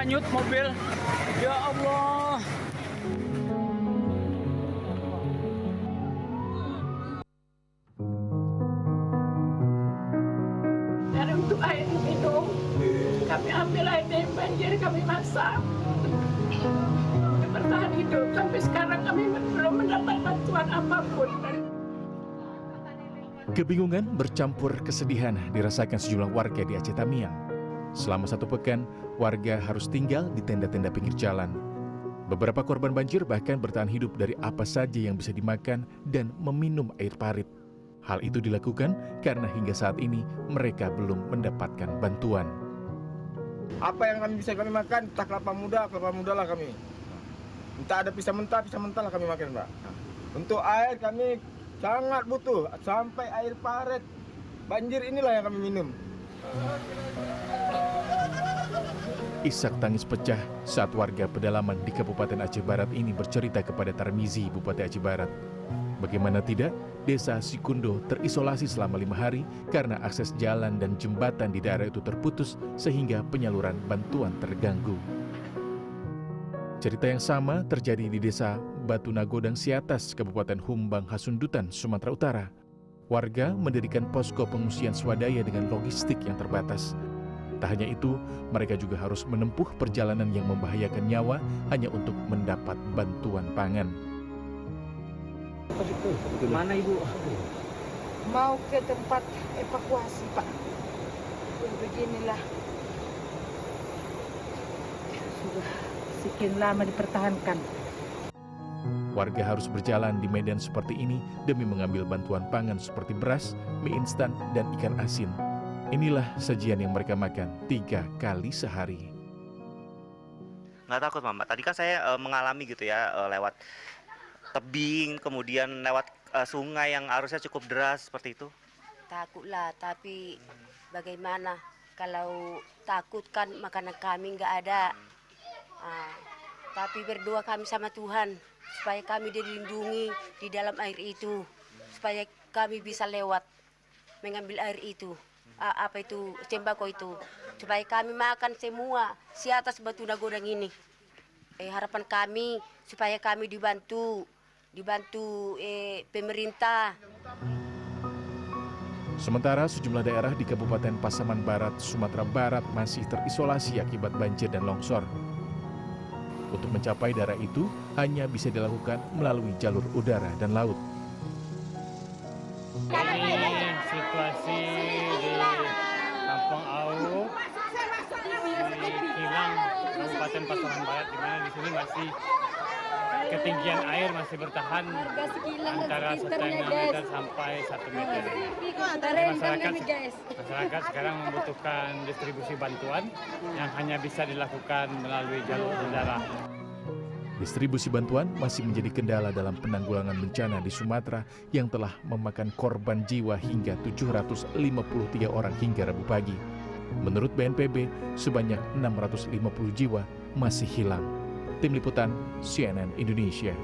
hanyut mobil. Ya Allah. Dan untuk air minum, kami ambil air dari banjir, kami masak. Kami bertahan hidup. Sampai sekarang kami belum mendapat bantuan apapun. Kebingungan bercampur kesedihan dirasakan sejumlah warga di Aceh Tamiang. Selama 1 pekan, warga harus tinggal di tenda-tenda pinggir jalan. Beberapa korban banjir bahkan bertahan hidup dari apa saja yang bisa dimakan dan meminum air parit. Hal itu dilakukan karena hingga saat ini mereka belum mendapatkan bantuan. Apa yang bisa kami makan, entah kelapa muda lah kami. Entah ada pisang mentah lah kami makan, Mbak. Untuk air kami sangat butuh, sampai air parit. Banjir inilah yang kami minum. Isak tangis pecah saat warga pedalaman di Kabupaten Aceh Barat ini bercerita kepada Tarmizi, Bupati Aceh Barat. Bagaimana tidak, desa Sikundo terisolasi selama 5 hari karena akses jalan dan jembatan di daerah itu terputus sehingga penyaluran bantuan terganggu. Cerita yang sama terjadi di desa Batu Nagodang Siatas, Kabupaten Humbang Hasundutan, Sumatera Utara. Warga mendirikan posko pengungsian swadaya dengan logistik yang terbatas. Tak hanya itu, mereka juga harus menempuh perjalanan yang membahayakan nyawa hanya untuk mendapat bantuan pangan. Mana Ibu? Mau ke tempat evakuasi, Pak. Beginilah. Sudah sekian lama dipertahankan. Warga harus berjalan di medan seperti ini demi mengambil bantuan pangan seperti beras, mie instan, dan ikan asin. Inilah sajian yang mereka makan 3 kali sehari. Nggak takut, Mama. Tadi kan saya mengalami gitu ya, lewat tebing, kemudian lewat sungai yang arusnya cukup deras seperti itu. Takutlah, tapi bagaimana kalau takut kan makanan kami nggak ada. Tapi berdoa kami sama Tuhan supaya kami dilindungi di dalam air itu, supaya kami bisa lewat mengambil air itu, apa itu sembako itu, supaya kami makan semua si atas Batu Nagodang ini. Harapan kami supaya kami dibantu pemerintah. Sementara sejumlah daerah di Kabupaten Pasaman Barat, Sumatera Barat masih terisolasi akibat banjir dan longsor. Untuk mencapai daerah itu hanya bisa dilakukan melalui jalur udara dan laut. Ini situasi di Kampung Au, di Kilang, Kabupaten Pasaman Barat, di mana di sini masih ketinggian air masih bertahan antara 1,5 meter sampai 1 meter. Masyarakat sekarang membutuhkan distribusi bantuan yang hanya bisa dilakukan melalui jalur udara. Distribusi bantuan masih menjadi kendala dalam penanggulangan bencana di Sumatera yang telah memakan korban jiwa hingga 753 orang hingga Rabu pagi. Menurut BNPB, sebanyak 650 jiwa masih hilang. Tim Liputan CNN Indonesia.